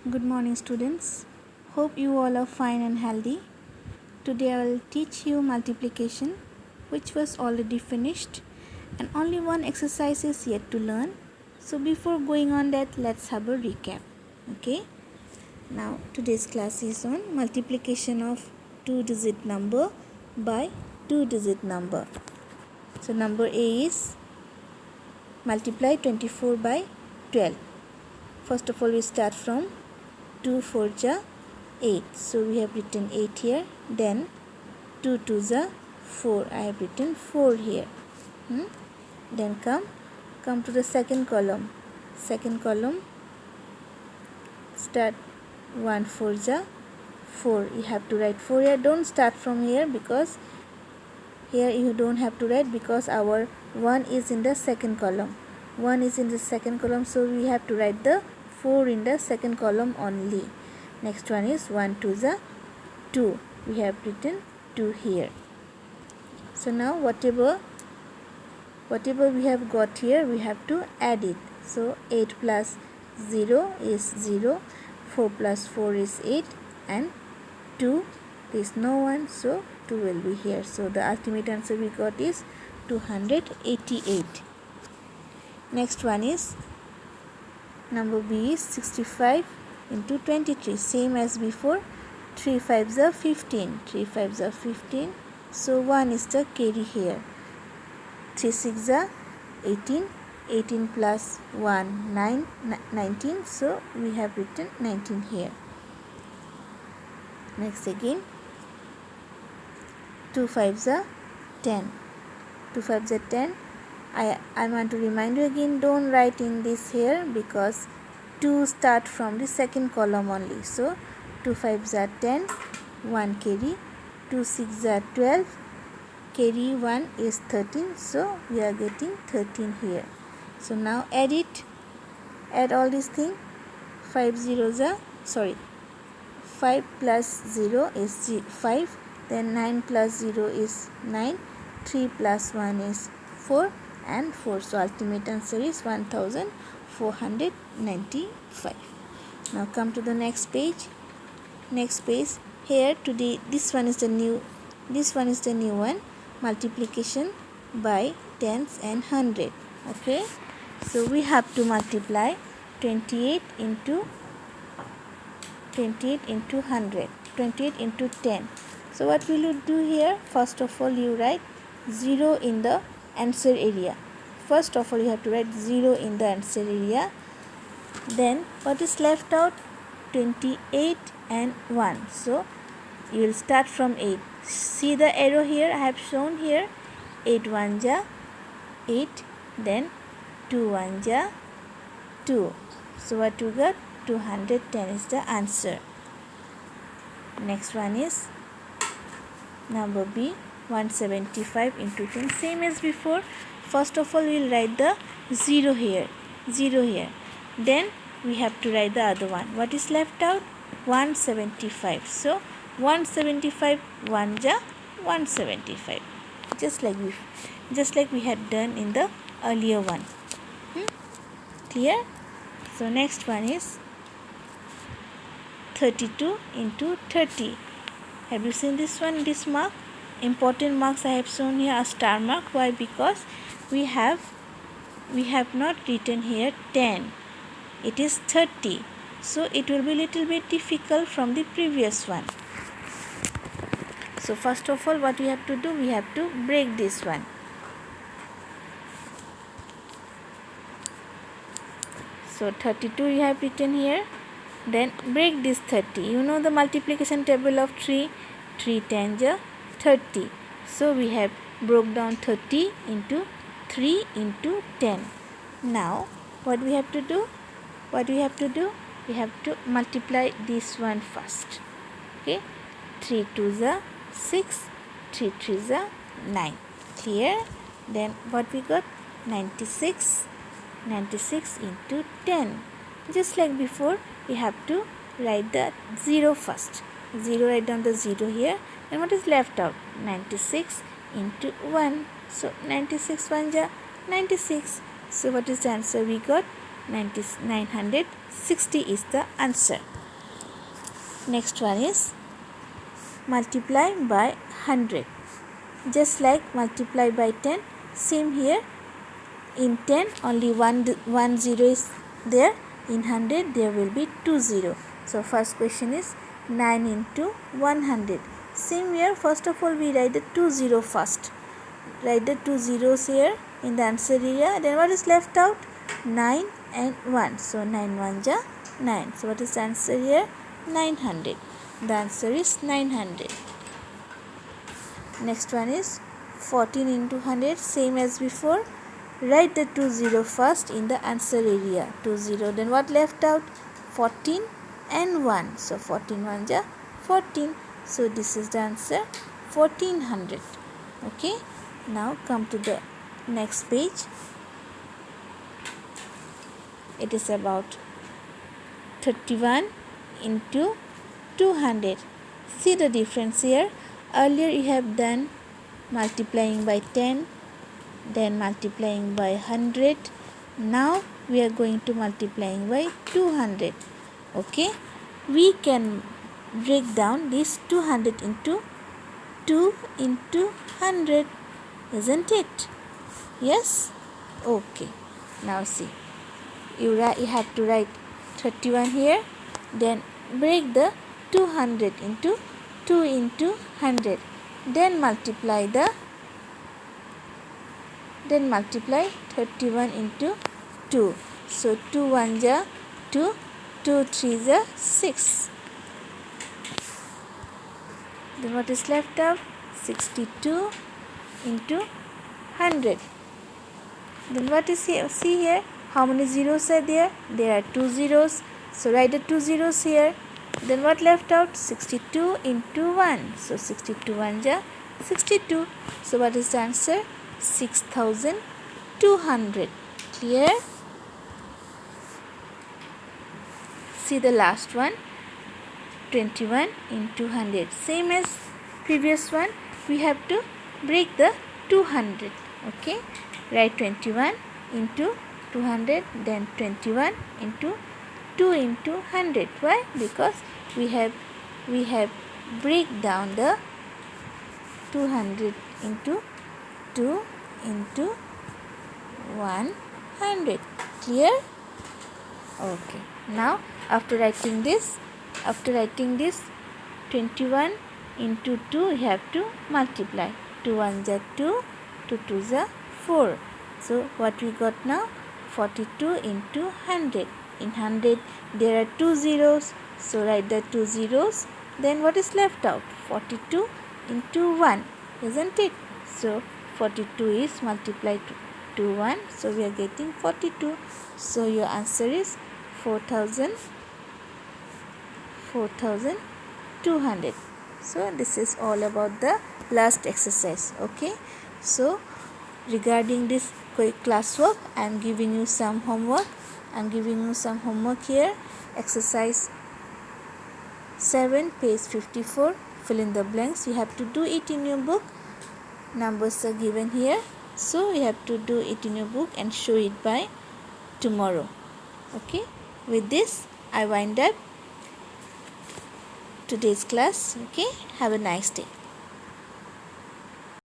Good morning, students. Hope you all are fine and healthy. Today I will teach you multiplication, which was already finished, and only one exercise is yet to learn. So before going on that, let's have a recap. Okay. Now today's class is on multiplication of two-digit number by two-digit number. So number A is multiply 24 by 12. First of all, we start from 2 4 ja 8. So we have written 8 here. Then 2 2 ja 4. I have written 4 here. Then come to the second column. Second column, start 1 4 ja 4. You have to write 4 here. Don't start from here because here you don't have to write because our 1 is in the second column. 1 is in the second column, so we have to write the 4 in the second column only. Next one is 1 2 ja 2. We have written 2 here. So now whatever we have got here, we have to add it. So 8 plus 0 is 0, 4 plus 4 is 8, and 2 is no one, so 2 will be here. So the ultimate answer we got is 288. Next one is number B is 65 into 23. Same as before. 3 5s are 15. 3 5s are 15. So 1 is the carry here. 3 6s are 18. 18 plus 1 19. So we have written 19 here. Next again. 2 5s are 10. 2 5s are 10. I want to remind you again, don't write in this here because 2 start from the second column only. So 2 5s are 10, 1 carry, 2 6s are 12, carry 1 is 13. So we are getting 13 here. So now add it. Add all these things. 5 plus 0 is 5. Then 9 plus 0 is 9. 3 plus 1 is 4. And 4. So ultimate answer is 1495. Now come to the next page. Next page. Here today this one is the new one. Multiplication by tens and 100. Okay. So we have to multiply 28 into 100. 28 into 10. So what will you do here? First of all, you write 0 in the answer area. First of all, you have to write 0 in the answer area. Then what is left out? 28 and 1. So you will start from 8. See the arrow here I have shown here. 8 1 ja 8. Then 2 1 ja 2. So what you got? 210 is the answer. Next one is number B. 175 into 10. Same as before. First of all, we will write the 0 here. Then we have to write the other one. What is left out? 175. So 175 1 ja 175. Just like we had done in the earlier one. Clear? So next one is 32 into 30. Have you seen this one? This mark? Important marks I have shown here, a star mark. Why? Because we have not written here 10. It is 30. So it will be little bit difficult from the previous one. So first of all, what we have to do? We have to break this one. So 32 we have written here. Then break this 30. You know the multiplication table of 3. 3 10 ja 30. So we have broke down 30 into 3 into 10. Now what we have to do? We have to multiply this one first. Okay. 3 2 ja 6. 3 3 ja 9. Clear? Then what we got? 96. 96 into 10. Just like before, we have to write the 0 first. 0, write down the 0 here. And what is left out? 96 into 1. So 96 1 ja 96. So what is the answer we got? 960 is the answer. Next one is multiply by 100. Just like multiply by 10, same here. In 10 only one zero is there. In 100 there will be 2 0. So first question is 9 into 100. Same here, first of all we write the 2 0 first. Write the 2 zeros here in the answer area. Then what is left out? 9 and 1. So 9 1 ja 9. So what is the answer here? 900. The answer is 900. Next one is 14 into 100. Same as before. Write the 2 0 first in the answer area. 2 0. Then what left out? 14 and 1. So 14 1 ja 14. So this is the answer, 1400. Okay. Now come to the next page. It is about 31 into 200. See the difference here. Earlier you have done multiplying by 10, then multiplying by 100. Now we are going to multiplying by 200. Okay. We can break down this 200 into 2 into 100. Isn't it? Yes? Okay. Now see. You have to write 31 here. Then break the 200 into 2 into 100. Then multiply 31 into 2. So 2 1 ja 2, 2 3 ja 6. Then what is left out? 62 into 100. Then what is here? See here, how many zeros are there? There are 2 zeros. So write the 2 zeros here. Then what left out? 62 into 1. So 62 1 ja 62. So what is the answer? 6200. Clear? See the last one. 21 into 100. Same as previous one. We have to break the 200. Okay. Write 21 into 200. Then 21 into 2 into 100. Why? Because we have break down the 200 into 2 into 100. Clear? Okay. Now after writing this 21 into 2 we have to multiply. 2 1 ja 2, 2 2 ja 4. So what we got now? 42 into 100. In 100 there are 2 zeros. So write the 2 zeros. Then what is left out? 42 into 1. Isn't it? So 42 is multiplied to 1. So we are getting 42. So your answer is 4200. So this is all about the last exercise. Okay. So regarding this quick classwork, I am giving you some homework. Here. Exercise 7, page 54. Fill in the blanks. You have to do it in your book. Numbers are given here. So you have to do it in your book and show it by tomorrow. Okay. With this, I wind up today's class. Okay. Have a nice day.